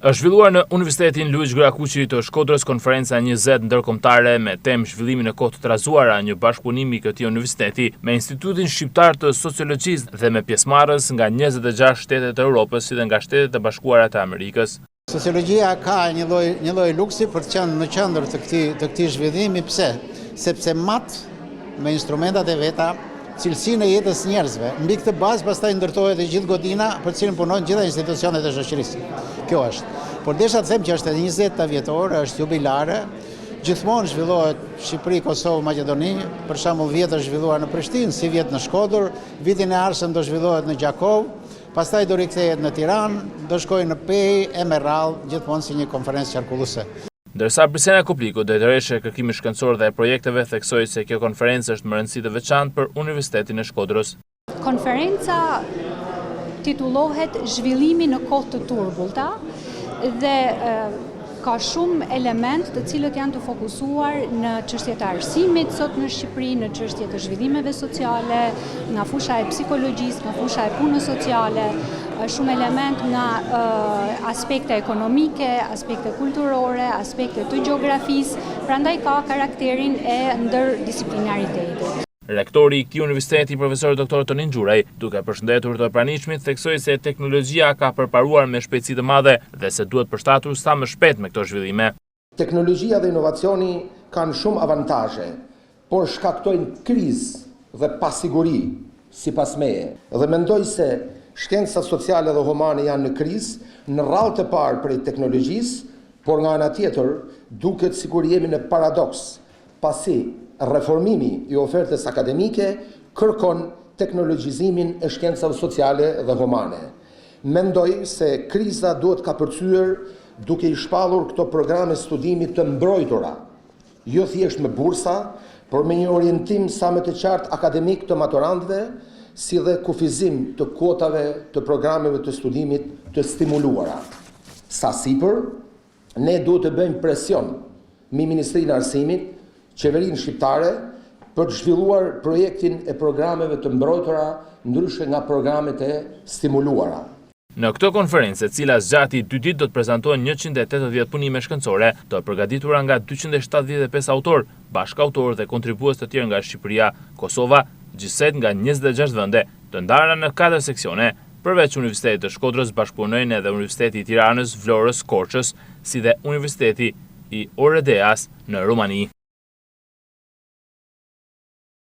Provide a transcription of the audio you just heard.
Është zhvilluar në Universitetin Luiz Grakuçi të Shkodrës konferenca 20 ndërkombëtare me temë zhvillimin e kohë të trazuara, një bashkëpunim i këtij universiteti me Institutin Shqiptar të Sociologjisë dhe me pjesëmarrës nga 26 shtete të Europës si dhe nga Shtetet e Bashkuara të Amerikës. Sociologjia ka një lloj luksi për të qenë në qendër të këtij zhvillimi. Pse? Sepse mat me instrumentat e veta cilësinë e jetës njerëzve. Mbi këtë bazë pastaj ndërtohet e gjithë godina për cilën punojnë gjitha institucionet e shoqërisë. Kjo është. Por desha të them që është edhe 20 vjetore, është jubilare. Gjithmonë zhvillohet Shqipëri, Kosovë, Maqedoni. Për shembull, vjet është zhvilluar në Prishtinë, si vjet në Shkodër, vitin e ardhshëm do zhvillohet në Gjakov, pastaj do rikthehet në Tiranë, do shkojë në Pej e me radhë, gjithmonë si një konferencë qarkulluese. Ndërsa Brisena Kupliku, drejtoresha e kërkimit shkencor dhe e projekteve, theksoi se kjo konferencë është me rëndësi të veçantë për Universitetin e Shkodrës. Konferenca titullohet Zhvillimi në kohë të turbullta dhe ka shumë element të cilët janë të fokusuar në çështjet e arsimit sot në Shqipëri, në çështjet e zhvillimeve sociale, nga fusha e psikologjisë, nga fusha e punës sociale, shumë element nga aspekte ekonomike, aspekte kulturore, aspekte të gjeografisë, prandaj ka karakterin e ndërdisiplinaritetit. Rektori i këtij universiteti, profesor Dr. Tonin Xhuraj, duke përshëndetur të pranishmit, theksoi se teknologjia ka përparuar me shpejtësi të madhe dhe se duhet përshtatur sa më shpejt me këto zhvillime. Teknologjia dhe inovacioni kanë shumë avantazhe, por shkaktojnë krizë dhe pasiguri, sipas meje. Dhe mendoj se shkenca sociale dhe humane janë në krizë në rrallë të parë prej teknologjisë, por nga ana tjetër duket sikur jemi në paradoks, pasi reformimi i ofertës akademike kërkon teknologjizimin e shkencave sociale dhe humane. Mendoj se kriza duhet ka përcyer duke i shpallur këto programe studimit të mbrojtura, jo thjesht me bursa, por me një orientim sa më të qartë akademik të maturantëve, si dhe kufizim të kuotave të programeve të studimit të stimuluara. Sa sipër, ne duhet të bëjmë presion mbi Ministrinë e Arsimit, Qeverinë shqiptare, për të zhvilluar projektin e programeve të mbrojtura ndryshe nga programet e stimuluara. Në këtë konferencë, e cila zgjati 2 ditë, do të prezantohen 180 punime shkencore, të përgatitura nga 275 autor, bashkautor dhe kontribues të tjerë nga Shqipëria, Kosova, gjithsej nga 26 vende, të ndarë në 4 seksione. Përveç Universitetit të Shkodrës, bashkëpunojnë edhe Universiteti i Tiranës, Vlorës, Korçës, si dhe Universiteti i Oredeas në Rumani.